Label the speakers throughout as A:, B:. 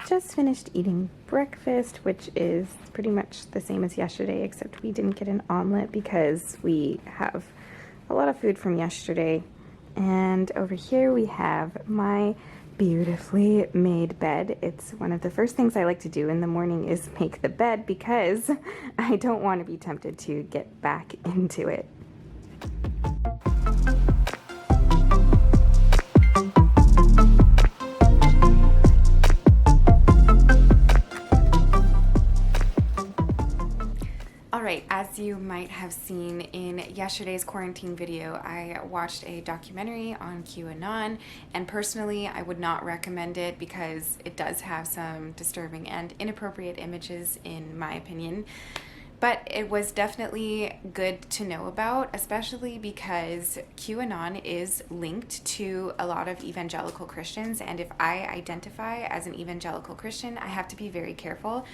A: just finished eating breakfast, which is pretty much the same as yesterday, except we didn't get an omelet because we have a lot of food from yesterday. And over here we have my beautifully made bed. It's one of the first things I like to do in the morning is make the bed because I don't want to be tempted to get back into it. Alright, as you might have seen in yesterday's quarantine video, I watched a documentary on QAnon, and personally I would not recommend it because it does have some disturbing and inappropriate images in my opinion. But it was definitely good to know about, especially because QAnon is linked to a lot of evangelical Christians, and if I identify as an evangelical Christian, I have to be very careful,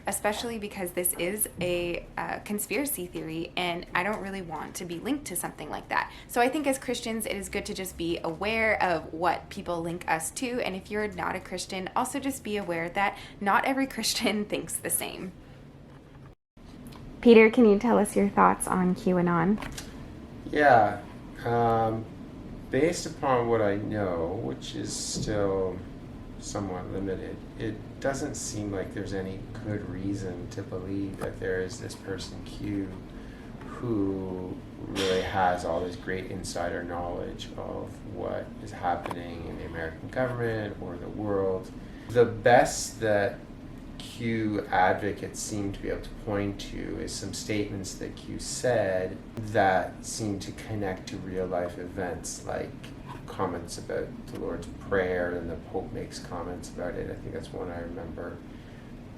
A: especially because this is a conspiracy theory, and I don't really want to be linked to something like that. So I think as Christians, it is good to just be aware of what people link us to, and if you're not a Christian, also just be aware that not every Christian thinks the same. Peter, can you tell us your thoughts on QAnon?
B: Yeah, based upon what I know, which is still somewhat limited, it doesn't seem like there's any good reason to believe that there is this person Q who really has all this great insider knowledge of what is happening in the American government or the world. The best that Q advocates seem to be able to point to is some statements that Q said that seem to connect to real life events, like comments about the Lord's Prayer, and the Pope makes comments about it. I think that's one I remember.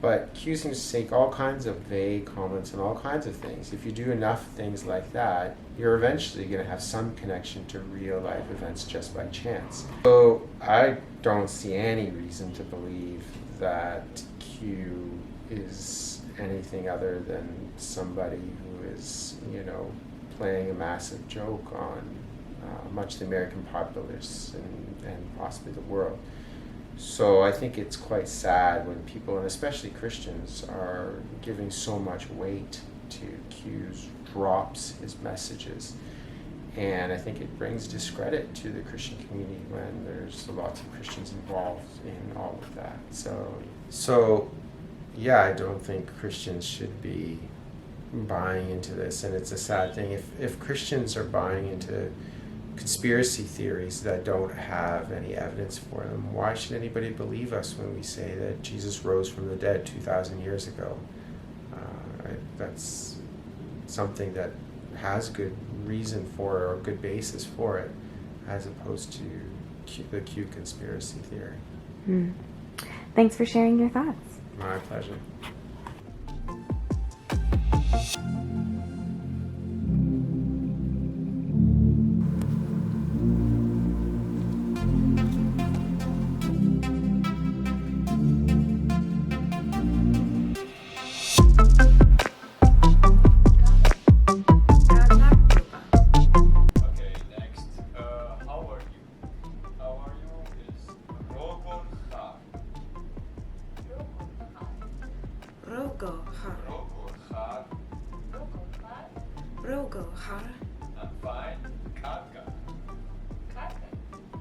B: But Q seems to take all kinds of vague comments and all kinds of things. If you do enough things like that, you're eventually going to have some connection to real life events just by chance. So I don't see any reason to believe that Q is anything other than somebody who is, playing a massive joke on much of the American populace and possibly the world. So I think it's quite sad when people, and especially Christians, are giving so much weight to Q's drops, his messages. And I think it brings discredit to the Christian community when there's lots of Christians involved in all of that. So yeah, I don't think Christians should be buying into this, and it's a sad thing. If Christians are buying into conspiracy theories that don't have any evidence for them, why should anybody believe us when we say that Jesus rose from the dead 2,000 years ago? That's something that has good reason for it, or good basis for it, as opposed to the Q conspiracy theory.
A: Thanks for sharing your thoughts.
B: My pleasure. I'm fine.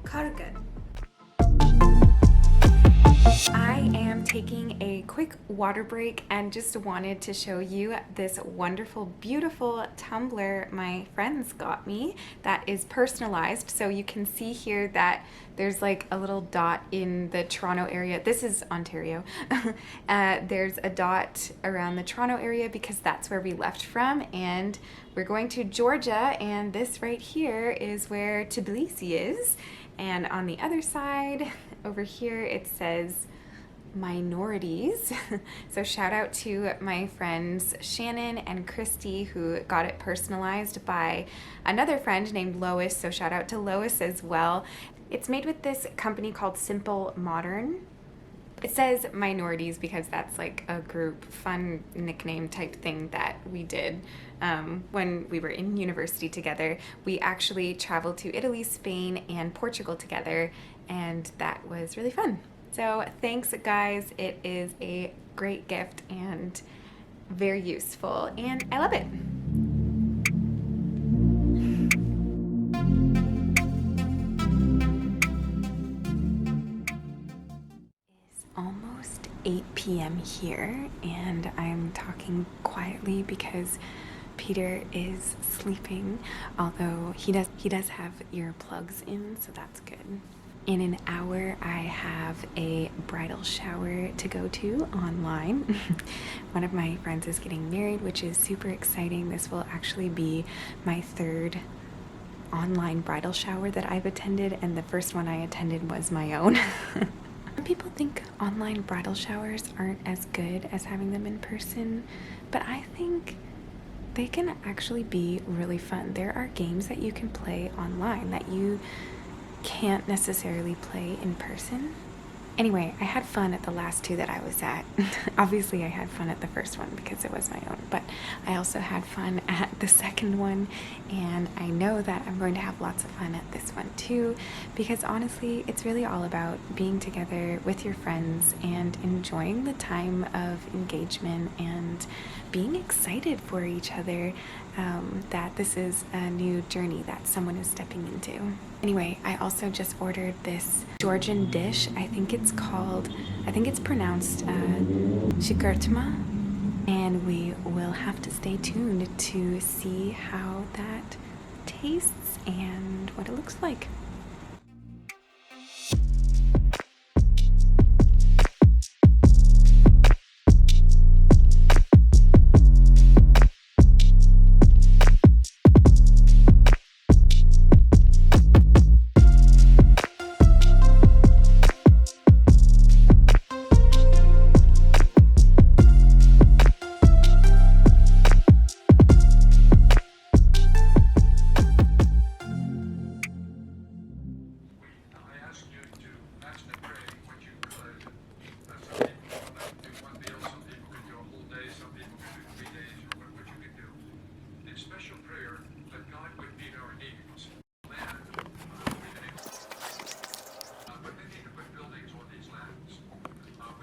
A: Karga. I am taking a quick water break and just wanted to show you this wonderful, beautiful tumbler my friends got me that is personalized. So you can see here that there's like a little dot in the Toronto area. This is Ontario. There's a dot around the Toronto area because that's where we left from, and we're going to Georgia, and this right here is where Tbilisi is. And on the other side over here it says minorities. So shout out to my friends Shannon and Christy who got it personalized by another friend named Lois, so shout out to Lois as well. It's made with this company called Simple Modern. It says minorities because that's like a group fun nickname type thing that we did when we were in university together. We actually traveled to Italy, Spain, and Portugal together, and that was really fun. So thanks guys, it is a great gift and very useful, and I love it. It's almost 8 p.m. here, and I'm talking quietly because Peter is sleeping, although he does have earplugs in, so that's good. In an hour, I have a bridal shower to go to online. One of my friends is getting married, which is super exciting. This will actually be my third online bridal shower that I've attended, and the first one I attended was my own. Some people think online bridal showers aren't as good as having them in person, but I think they can actually be really fun. There are games that you can play online that you can't necessarily play in person. Anyway, I had fun at the last two that I was at. Obviously, I had fun at the first one because it was my own, but I also had fun at the second one, and I know that I'm going to have lots of fun at this one too, because honestly, it's really all about being together with your friends and enjoying the time of engagement and being excited for each other, that this is a new journey that someone is stepping into. Anyway, I also just ordered this Georgian dish. I think it's pronounced shikartma, and we will have to stay tuned to see how that tastes and what it looks like.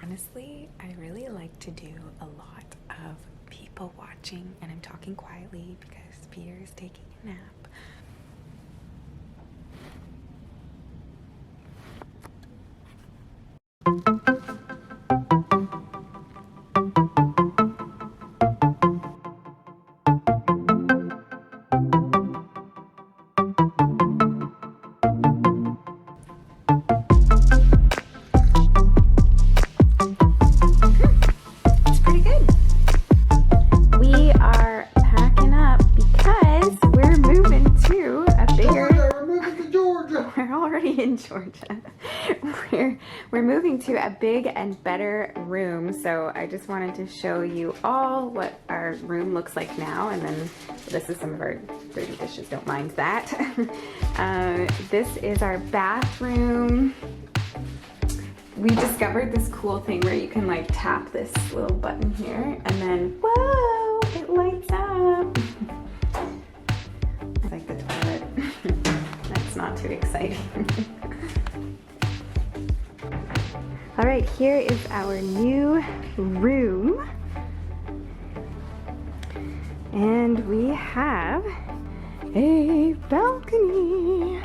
A: Honestly, I really like to do a lot of people watching, and I'm talking quietly because Peter is taking a nap. In Georgia. We're moving to a big and better room, so I just wanted to show you all what our room looks like now, and then this is some of our dirty dishes, don't mind that. This is our bathroom. We discovered this cool thing where you can like tap this little button here, and then whoa, it lights up. I like the toilet. That's not too exciting. All right, here is our new room. And we have a balcony.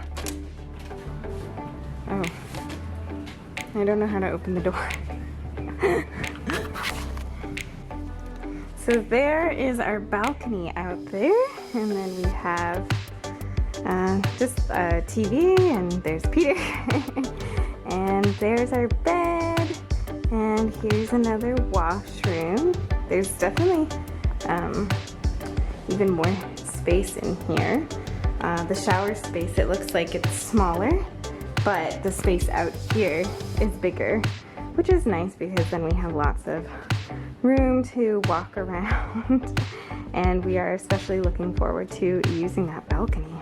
A: Oh, I don't know how to open the door. So there is our balcony out there, and then we have just a TV, and there's Peter. And there's our bed, and here's another washroom. There's definitely even more space in here. The shower space, it looks like it's smaller, but the space out here is bigger, which is nice because then we have lots of room to walk around. And we are especially looking forward to using that balcony.